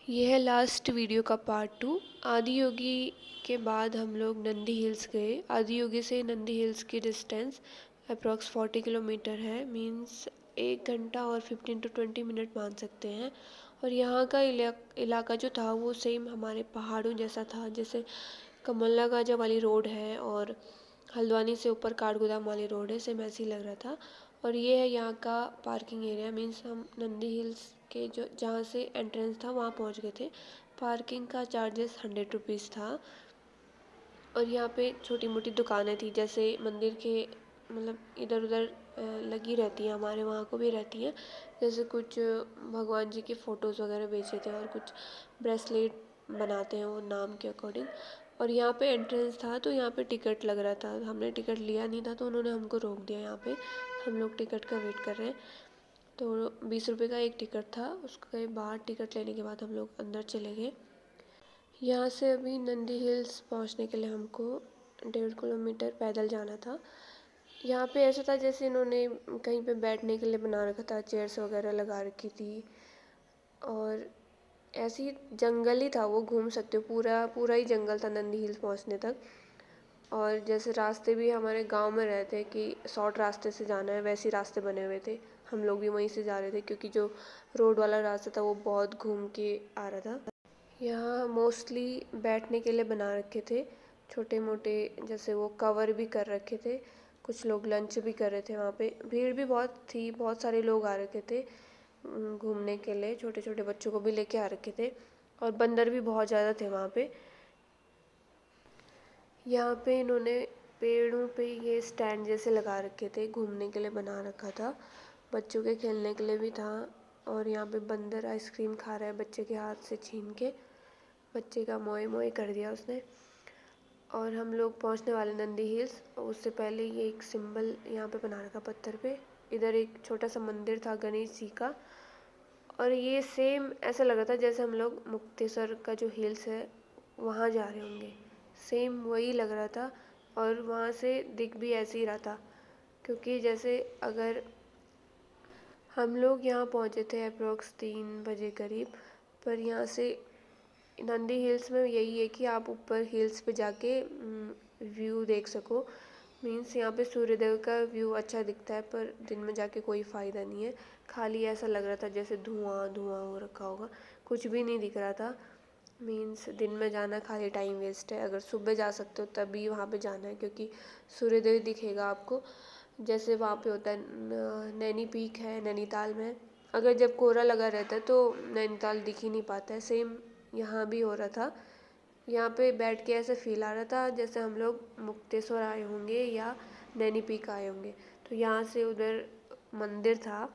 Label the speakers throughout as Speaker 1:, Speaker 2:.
Speaker 1: ये है last video का पार्ट 2। आदि योगी के बाद हम लोग नंदी हिल्स गए। आदि योगी से नंदी हिल्स की डिस्टेंस अप्रॉक्स 40 किलोमीटर है। मींस 1 घंटा और 15 to 20 मिनट मान सकते हैं। और यहाँ का इलाका जो था वो सेम हमारे पहाड़ों जैसा था, जैसे कमला गाजा वाली रोड है और हल्द्वानी से ऊपर काठगोदाम वाली रोड है, सेम ऐसे ही लग रहा था। और ये है यहाँ का पार्किंग एरिया। मीन्स हम नंदी हिल्स के जो जहाँ से एंट्रेंस था वहाँ पहुँच गए थे। पार्किंग का चार्जेस 100 रुपीज़ था। और यहाँ पे छोटी मोटी दुकानें थी, जैसे मंदिर के मतलब इधर उधर लगी रहती हैं, हमारे वहाँ को भी रहती हैं। जैसे कुछ भगवान जी के फ़ोटोज़ वगैरह बेचे थे और कुछ ब्रेसलेट बनाते हैं वो नाम के अकॉर्डिंग। और यहाँ पे एंट्रेंस था तो यहाँ पे टिकट लग रहा था। हमने टिकट लिया नहीं था तो उन्होंने हमको रोक दिया यहाँ पे। हम लोग टिकट का वेट कर रहे हैं। तो 20 रुपये का एक टिकट था। उसके बाद टिकट लेने के बाद हम लोग अंदर चले गए। यहाँ से अभी नंदी हिल्स पहुँचने के लिए हमको 1.5 किलोमीटर पैदल जाना था। यहाँ पे ऐसा था जैसे इन्होंने कहीं पे बैठने के लिए बना रखा था, चेयर्स वगैरह लगा रखी थी। और ऐसी जंगल ही था, वो घूम सकते हो, पूरा पूरा ही जंगल था नंदी हिल्स पहुँचने तक। और जैसे रास्ते भी हमारे गांव में रहते हैं कि शॉर्ट रास्ते से जाना है, वैसे रास्ते बने हुए थे। हम लोग भी वहीं से जा रहे थे क्योंकि जो रोड वाला रास्ता था वो बहुत घूम के आ रहा था। यहाँ मोस्टली बैठने के लिए बना रखे थे छोटे मोटे, जैसे वो कवर भी कर रखे थे। कुछ लोग लंच भी कर रहे थे। वहाँ पे भीड़ भी बहुत थी, बहुत सारे लोग आ रखे थे घूमने के लिए। छोटे छोटे बच्चों को भी लेके आ रखे थे और बंदर भी बहुत ज़्यादा थे वहाँ पे। यहाँ पे इन्होंने पेड़ों पे ये स्टैंड जैसे लगा रखे थे, घूमने के लिए बना रखा था, बच्चों के खेलने के लिए भी था। और यहाँ पे बंदर आइसक्रीम खा रहा है बच्चे के हाथ से छीन के। बच्चे का मोए मोए कर दिया उसने। और हम लोग पहुँचने वाले नंदी हिल्स। उससे पहले ये एक सिंबल यहाँ पे बना रखा पत्थर पे। इधर एक छोटा सा मंदिर था गणेश जी का। और ये सेम ऐसा लग रहा था जैसे हम लोग मुक्तेश्वर का जो हिल्स है वहाँ जा रहे होंगे, सेम वही लग रहा था। और वहाँ से दिख भी ऐसे ही रहा था, क्योंकि जैसे अगर हम लोग यहाँ पहुँचे थे अप्रोक्स 3 बजे करीब। पर यहाँ से नंदी हिल्स में यही है कि आप ऊपर हिल्स पे जाके व्यू देख सको। मीन्स यहाँ पे सूर्योदय का व्यू अच्छा दिखता है, पर दिन में जाके कोई फ़ायदा नहीं है। खाली ऐसा लग रहा था जैसे धुआं धुआं हो रखा होगा, कुछ भी नहीं दिख रहा था। मीन्स दिन में जाना खाली टाइम वेस्ट है। अगर सुबह जा सकते हो तभी वहाँ पे जाना है, क्योंकि सूर्योदय दिखेगा आपको। जैसे वहाँ पे होता है नैनी पीक है नैनीताल में, अगर जब कोहरा लगा रहता है तो नैनीताल दिख ही नहीं पाता है। सेम यहाँ भी हो रहा था। यहाँ पे बैठ के ऐसा फील आ रहा था जैसे हम लोग मुक्तेश्वर आए होंगे या नैनी पीक आए होंगे। तो यहाँ से उधर मंदिर था,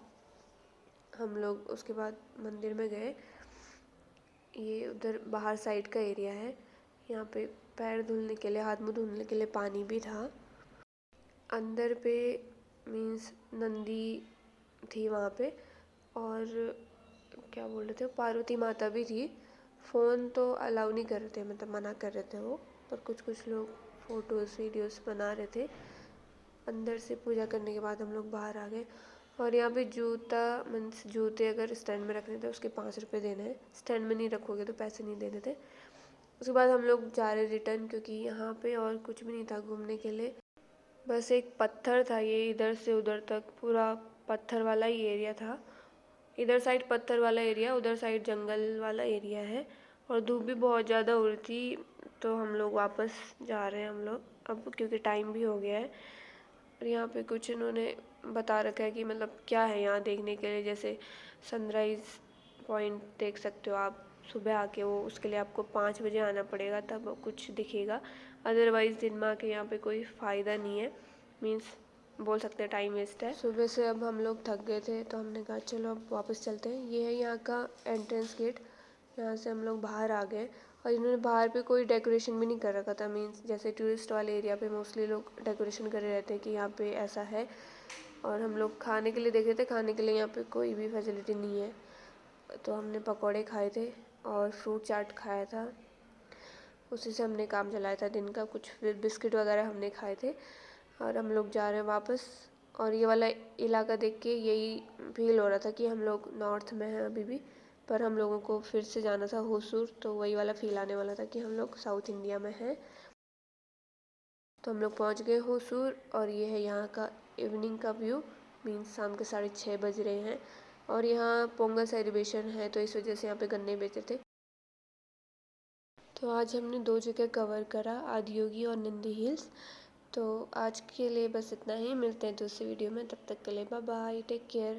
Speaker 1: हम लोग उसके बाद मंदिर में गए। ये उधर बाहर साइड का एरिया है। यहाँ पे पैर धुलने के लिए, हाथ मुँह धुलने के लिए पानी भी था। अंदर पे मीन्स नंदी थी वहाँ पे। और क्या बोल रहे थे, पार्वती माता भी थी। फ़ोन तो अलाउ नहीं कर रहे थे, मतलब मना कर रहे थे वो। पर कुछ कुछ लोग फ़ोटोज़ वीडियोस बना रहे थे। अंदर से पूजा करने के बाद हम लोग बाहर आ गए। और यहाँ पे जूता मीन्स जूते अगर स्टैंड में रखने थे उसके 5 रुपये देने हैं, स्टैंड में नहीं रखोगे तो पैसे नहीं देने थे। उसके बाद हम लोग जा रहे रिटर्न, क्योंकि यहाँ पे और कुछ भी नहीं था घूमने के लिए। बस एक पत्थर था, ये इधर से उधर तक पूरा पत्थर वाला ही एरिया था। इधर साइड पत्थर वाला एरिया, उधर साइड जंगल वाला एरिया है। और धूप भी बहुत ज़्यादा हो रही थी, तो हम लोग वापस जा रहे हैं हम लोग अब, क्योंकि टाइम भी हो गया है। और यहाँ पे कुछ इन्होंने बता रखा है कि मतलब क्या है यहाँ देखने के लिए। जैसे सनराइज़ पॉइंट देख सकते हो आप सुबह आके, वो उसके लिए आपको 5 बजे आना पड़ेगा तब कुछ दिखेगा। अदरवाइज़ दिन में आके यहाँ पे कोई फ़ायदा नहीं है। मीन्स बोल सकते हैं टाइम वेस्ट है। सुबह से अब हम लोग थक गए थे तो हमने कहा चलो अब वापस चलते हैं। ये है यहाँ का एंट्रेंस गेट। यहाँ से हम लोग बाहर आ गए। और इन्होंने बाहर पे कोई डेकोरेशन भी नहीं कर रखा था। मीन्स जैसे टूरिस्ट वाले एरिया पे मोस्टली लोग डेकोरेशन करे रहते हैं कि यहाँ पे ऐसा है। और हम लोग खाने के लिए देखे थे, खाने के लिए यहाँ पे कोई भी फैसिलिटी नहीं है। तो हमने पकौड़े खाए थे और फ्रूट चाट खाया था, उसी से हमने काम चलाया था दिन का। कुछ बिस्किट वगैरह हमने खाए थे। और हम लोग जा रहे हैं वापस। और ये वाला इलाका देख के यही फील हो रहा था कि हम लोग नॉर्थ में हैं अभी भी। पर हम लोगों को फिर से जाना था होसूर, तो वही वाला फील आने वाला था कि हम लोग साउथ इंडिया में हैं। तो हम लोग पहुँच गए होसूर और ये है यहाँ का इवनिंग का व्यू। मीन्स शाम के 6:30 बज रहे हैं और यहाँ पोंगल सेलिब्रेशन है, तो इस वजह से यहाँ पे गन्ने बेचे थे। तो आज हमने 2 जगह कवर करा, आदियोगी और नंदी हिल्स। तो आज के लिए बस इतना ही, मिलते हैं दूसरी वीडियो में, तब तक के लिए बाय बाय, टेक केयर।